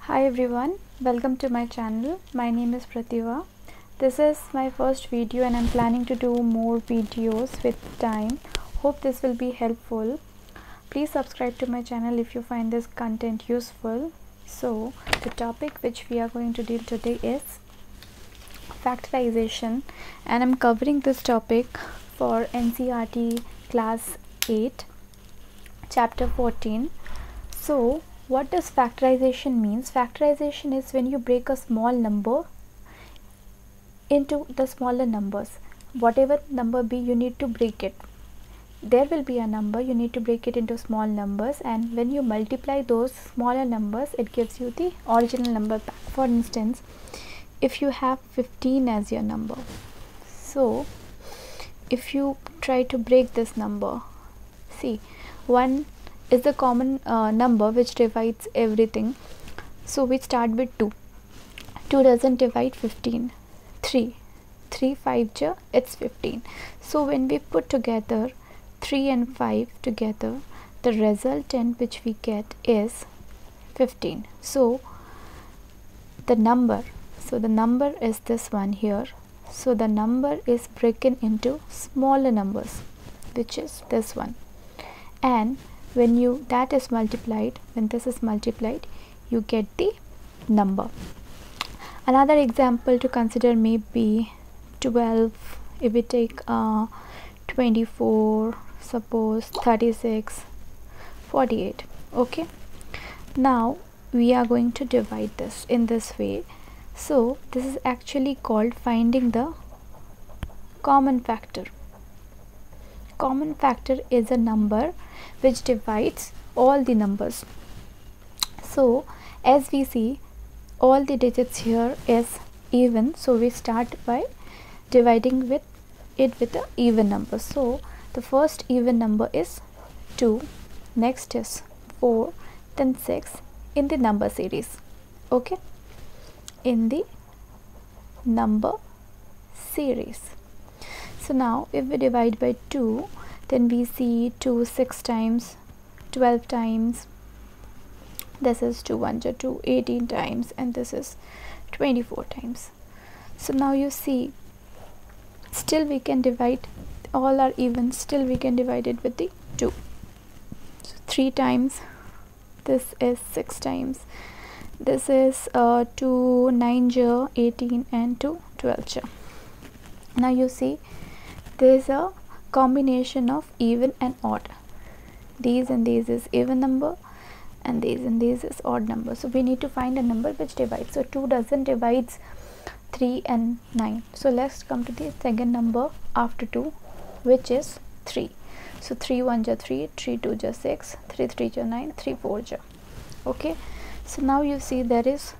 Hi everyone, welcome to my channel. My name is Prativa. This is my first video and I'm planning to do more videos with time. Hope this will be helpful. Please subscribe to my channel if you find this content useful. So the topic which we are going to deal today is factorization, and I'm covering this topic for N.C.E.R.T class 8 chapter 14. So what does factorization means? Factorization is when you break a small number into the smaller numbers. Whatever number be, you need to break it. There will be a number, you need to break it into small numbers, and when you multiply those smaller numbers, it gives you the original number back. For instance, if you have 15 as your number, so if you try to break this number, see, 1 is the common number which divides everything, so we start with 2. 2 doesn't divide 15. 3 5 ja, it's 15. So when we put together 3 and 5 together, the resultant which we get is 15. So the number is this one here. So the number is broken into smaller numbers, which is this one, and when this is multiplied, you get the number. Another example to consider may be 12. If we take 24, suppose 36, 48. Okay, now we are going to divide this in this way. So this is actually called finding the common factor. Common factor is a number which divides all the numbers. So as we see, all the digits here is even, so we start by dividing with an even number. So the first even number is 2, next is 4, then 6 in the number series. Okay, in the number series. So now if we divide by 2, then we see 2 6 times, 12 times, this is 2 1 2, 18 times, and this is 24 times. So now you see, still we can divide, all are even, still we can divide it with the 2. So 3 times, this is 6 times, this is 2 9 ja, 18, and 2 12 ja. Now you see, there is a combination of even and odd. These and these is even number, and these is odd number. So we need to find a number which divides. So 2 doesn't divides 3 and 9. So let's come to the second number after 2, which is 3. So 3 1 ja 3, 3 2 ja 6, 3 3 ja 9, 3 4 ja. Okay, so now you see there is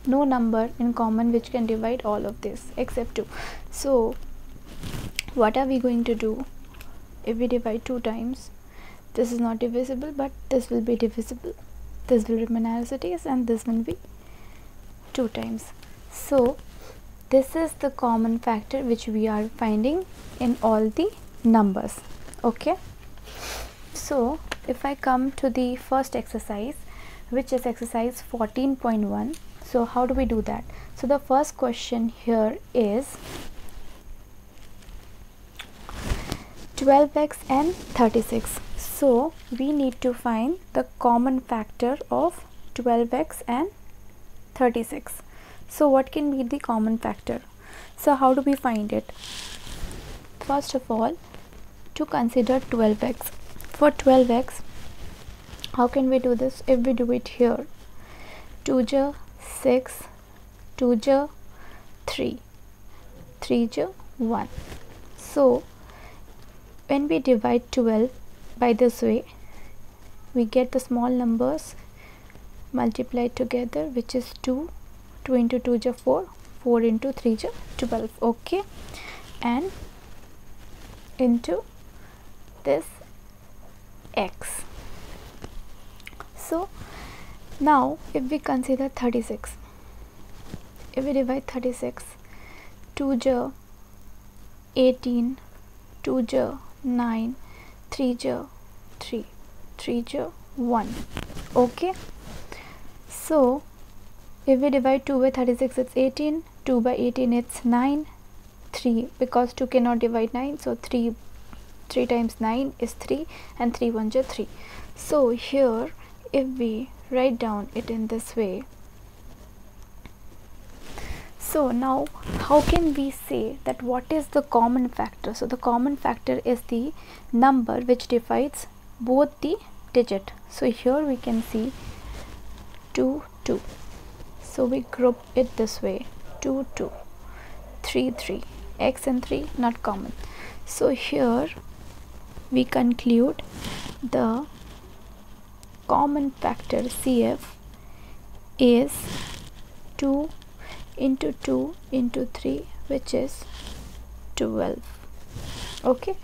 no number in common which can divide all of this except 2. So what are we going to do? If we divide 2 times, this is not divisible, but this will be divisible. This will remain as it is, and this will be 2 times. So this is the common factor which we are finding in all the numbers. Okay, so if I come to the first exercise, which is exercise 14.1, so how do we do that? So the first question here is 12x and 36. So we need to find the common factor of 12x and 36. So what can be the common factor? So how do we find it? First of all, to consider 12x. For 12x, how can we do this? If we do it here, 2 ja 6, 2 ja 3, 3 ja 1. So when we divide 12 by this way, we get the small numbers multiplied together, which is 2. 2 into 2 ja 4, 4 into 3 ja 12. Okay, and into this x. So now if we consider 36, if we divide 36, 2 ja 18, 2 ja 9, 3 ja 3, 3 ja 1. Okay, so If we divide 2 by 36, it's 18. 2 by 18, it's 9. 3, because 2 cannot divide 9, so 3 times 9 is 3, and 3 1 is 3. So here if we write down it in this way, so now how can we say that what is the common factor? So the common factor is the number which divides both the digit. So here we can see 2 2, so we group it this way, 2 2, 3 3, x and 3 not common. So here we conclude the common factor CF is 2 into 2 into 3, which is 12. Okay,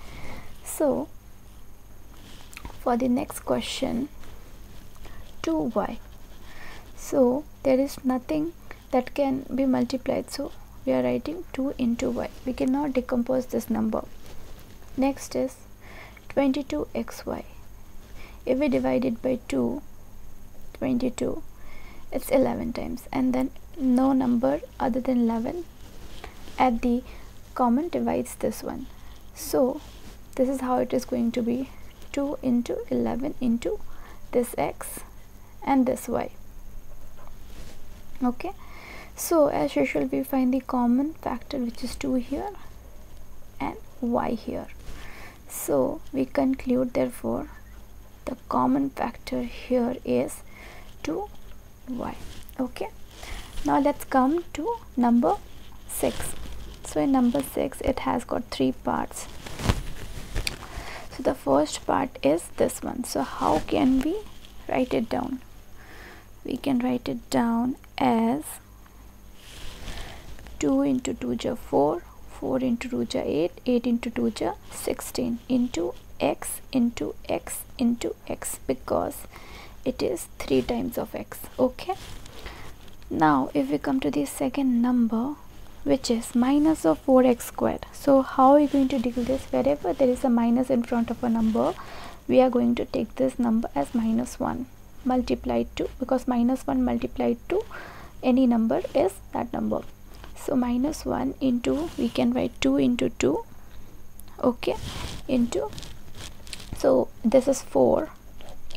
so for the next question, 2y, so there is nothing that can be multiplied, so we are writing 2 into y. We cannot decompose this number. Next is 22xy. If we divide it by 2, 22, it's 11 times, and then no number other than 11 at the common divides this one. So this is how it is going to be, 2 into 11 into this x and this y. Okay, so as usual we find the common factor, which is 2 here and y here. So we conclude therefore the common factor here is 2y. Okay, now let's come to number 6. So in number 6 it has got 3 parts. So the first part is this one. So how can we write it down? We can write it down as 2 into 2 is 4, 4 into 2 is 8, 8 into 2 is 16 into x into x into x, because it is 3 times of x. Okay, now if we come to the second number, which is minus of 4x squared. So how are we going to deal this? Wherever there is a minus in front of a number, we are going to take this number as minus 1 multiplied to, because minus 1 multiplied to any number is that number. So minus 1 into, we can write 2 into 2, okay, into, so this is 4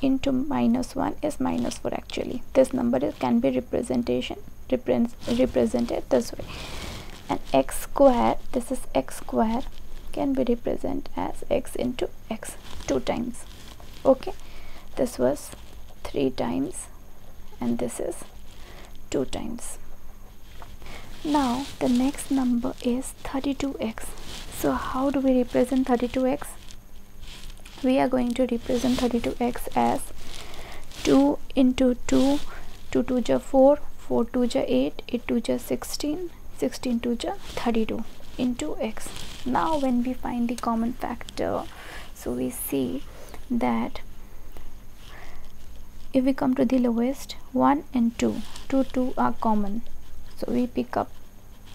into minus 1 is minus 4. Actually this number can be represented this way, and x square, this is x square, can be represented as x into x 2 times. Okay, this was 3 times and this is 2 times. Now the next number is 32x. So how do we represent 32x? We are going to represent 32x as 2 into 2, 2 2 is 4, 4 2 is 8, 8 2 is 16, 16 2 is 32 into x. Now when we find the common factor, so we see that if we come to the lowest, 1 and 2, 2 are common, so we pick up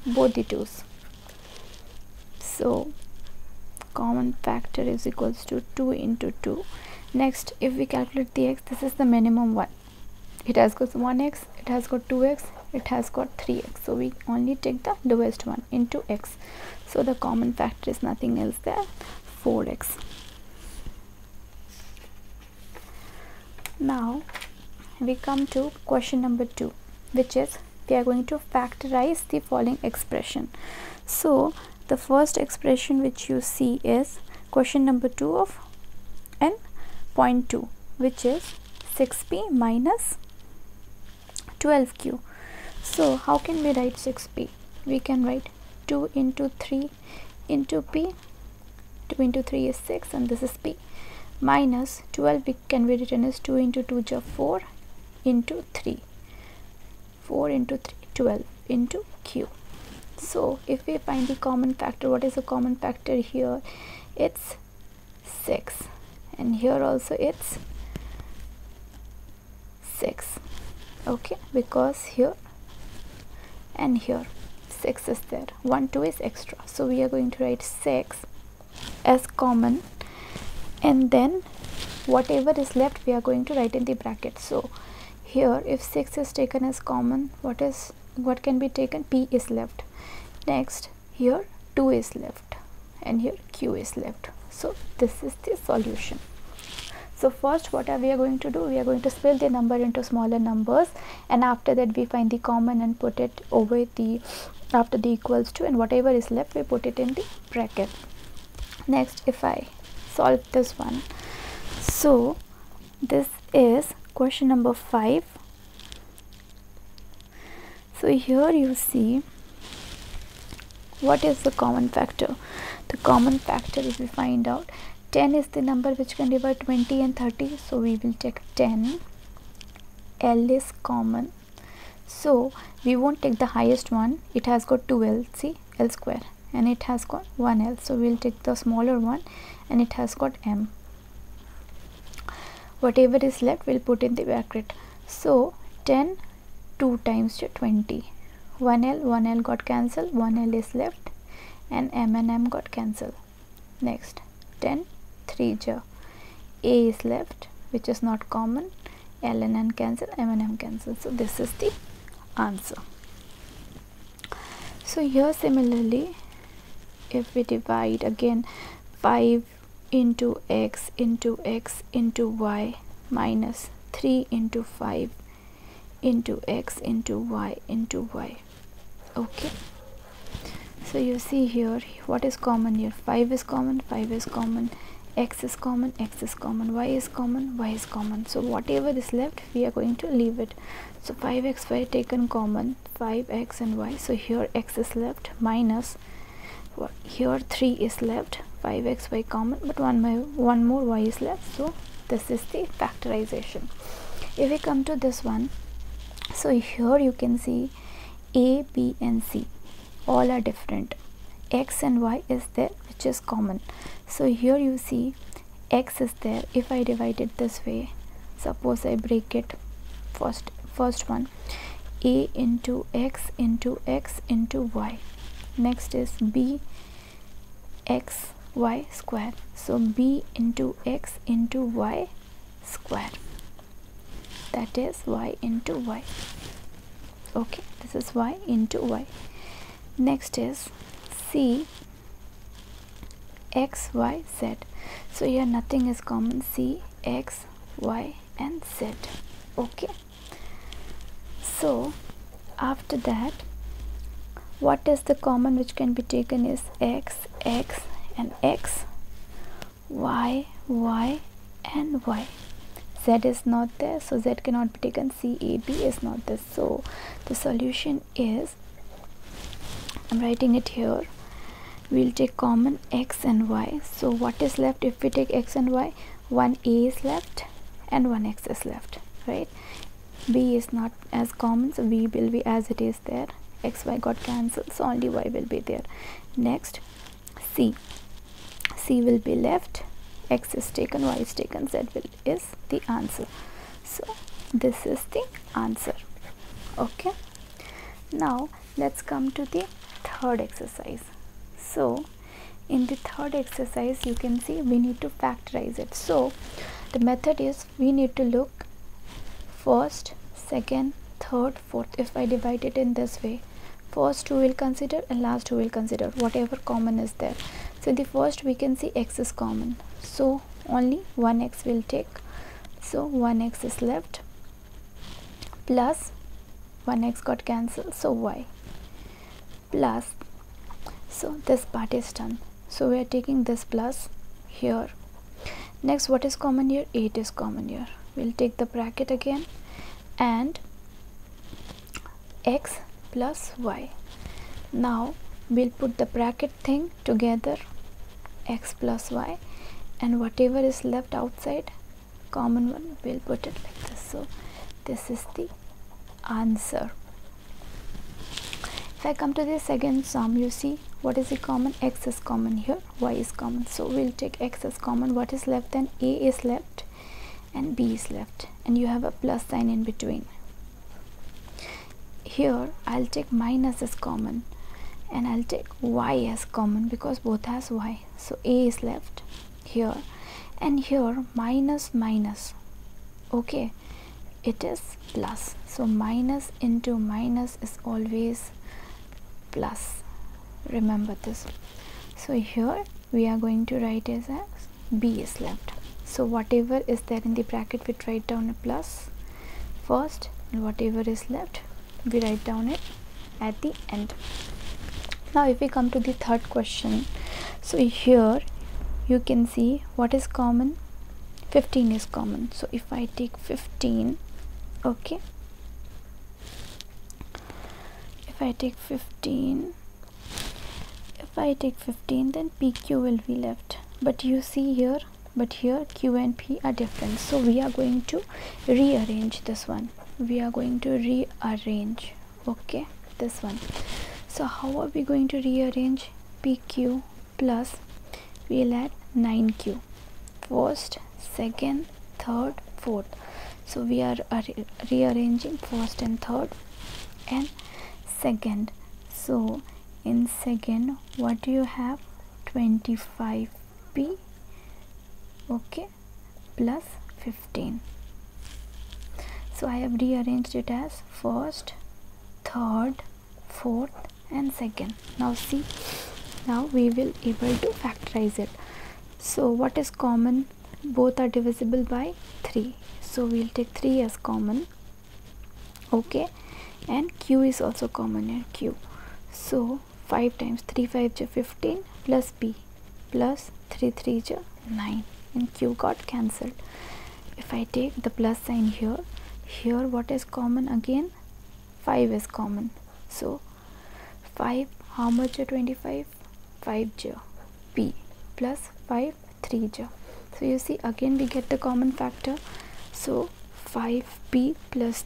both the 2's. So common factor is equals to 2 into 2. Next, if we calculate the x, this is the minimum one. It has got 1x, it has got 2x, it has got 3x, so we only take the lowest one into x. So the common factor is nothing else than 4x. Now we come to question number 2, which is we are going to factorize the following expression. So the first expression which you see is question number 2 of n.2, which is 6p minus 12q. So how can we write 6p? We can write 2 into 3 into p. 2 into 3 is 6 and this is p, minus 12 can be written as 2 into 2 is 4 into 3, 4 into 3, 12 into q. So if we find the common factor, what is the common factor here? It's 6, and here also it's 6. Okay, because here and here 6 is there, 1 2 is extra, so we are going to write 6 as common, and then whatever is left we are going to write in the bracket. So here if 6 is taken as common, what can be taken? P is left. Next here 2 is left and here Q is left. So this is the solution. So first what are we going to do? We are going to split the number into smaller numbers, and after that we find the common and put it over the after the equals to, and whatever is left we put it in the bracket. Next, if I solve this one, so this is question number 5. So here you see what is the common factor. The common factor, if we find out, 10 is the number which can divide 20 and 30, so we will take 10. L is common, so we won't take the highest one. It has got 2 L, see, L square, and it has got 1 L, so we'll take the smaller one, and it has got M. Whatever is left we'll put in the bracket. So 10 2 times to 20, 1 L got cancelled, 1 L is left, and M got cancelled. Next 10 3 ja, A is left, which is not common, L and N cancel, M and M cancel. So this is the answer. So here similarly, if we divide again 5 into x into x into y minus 3 into 5 into x into y into y. Okay, so you see here what is common here. 5 is common, 5 is common, x is common, x is common, y is common, y is common. So whatever is left we are going to leave it. So 5xy taken common, 5x and y, so here x is left, minus here 3 is left, 5xy common, but one more y is left. So this is the factorization. If we come to this one, so here you can see A, B and C all are different. X and y is there, which is common. So here you see x is there. If I divide it this way, suppose I break it, first one, A into x into x into y. Next is B x y square, so B into x into y square, that is y into y. Okay, this is y into y. Next is C x y z, so here nothing is common, C x y and z. Okay, so after that what is the common which can be taken is x, x and x, y, y and y. Z is not there, so z cannot be taken. C, A, B is not there. So the solution is, I'm writing it here, we'll take common x and y. So what is left if we take x and y? 1 A is left and 1 x is left, right? B is not as common, so B will be as it is there. X, y got cancelled, so only y will be there. Next C will be left, x is taken, y is taken, z is the answer. So this is the answer. Okay, now let's come to the third exercise. So in the third exercise you can see we need to factorize it. So the method is we need to look first, second, third, fourth. If I divide it in this way, first two will consider and last two will consider, whatever common is there. So in the first we can see x is common, so only 1x will take, so 1x is left, plus 1x got cancelled, so y, plus, so this part is done, so we are taking this plus here. Next, what is common here? 8 is common here. We'll take the bracket again and x plus y. Now we'll put the bracket thing together, x plus y, and whatever is left outside, common one, we'll put it like this. So this is the answer. If I come to the second sum, you see what is the common? X is common here, y is common, so we'll take x as common. What is left then? A is left and B is left, and you have a plus sign in between. Here I'll take minus as common and I'll take y as common because both has y, so A is left here, and here minus minus, okay, it is plus. So minus into minus is always plus. Remember this. So here we are going to write as b is left. So whatever is there in the bracket, we write down a plus first, and whatever is left we write down it at the end. Now if we come to the third question, so here you can see what is common. 15 is common. So if I take 15, okay, if I take 15, then PQ will be left. But you see here, here Q and P are different, so we are going to rearrange this one. Okay, this one. So how are we going to rearrange? PQ plus, we'll add 9Q, first, second, third, fourth. So we are rearranging first and third and second. So in second, what do you have? 25P, okay, plus 15. So I have rearranged it as first, third, fourth and second. Now see, now we will able to factorize it. So what is common? Both are divisible by 3, so we'll take 3 as common, okay, and Q is also common here, Q. So 5 times 3 5 is 15 plus P plus 3 3 is 9, and Q got cancelled. If I take the plus sign here, what is common again? 5 is common. So 5, how much is 25? 5 j P plus 5 3 j. So you see, again we get the common factor. So 5P plus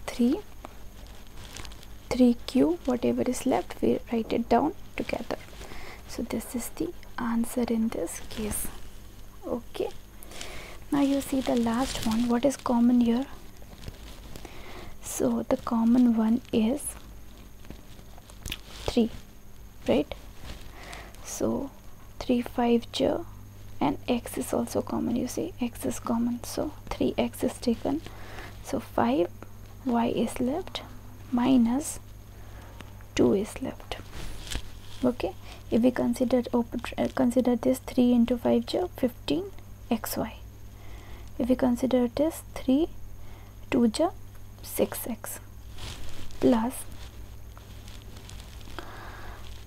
3Q, whatever is left we write it down together. So this is the answer in this case. Okay, now you see the last one. What is common here? So the common one is 3, right? So 3 5 j, and x is also common. You see, x is common, so 3x is taken. So 5y is left minus 2 is left. Okay, if we consider this 3 into 5j, 15xy. If we consider this 3 2j, 6x plus.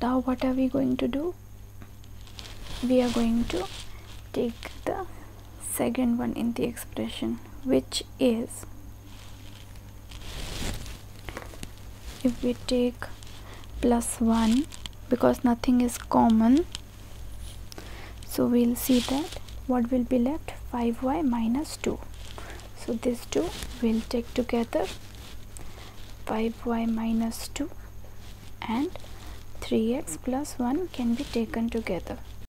Now what are we going to do? We are going to take the second one in the expression, which is, if we take plus 1, because nothing is common, so we'll see that what will be left? 5y minus 2. So these two will take together, 5y minus 2 and 3x plus 1 can be taken together.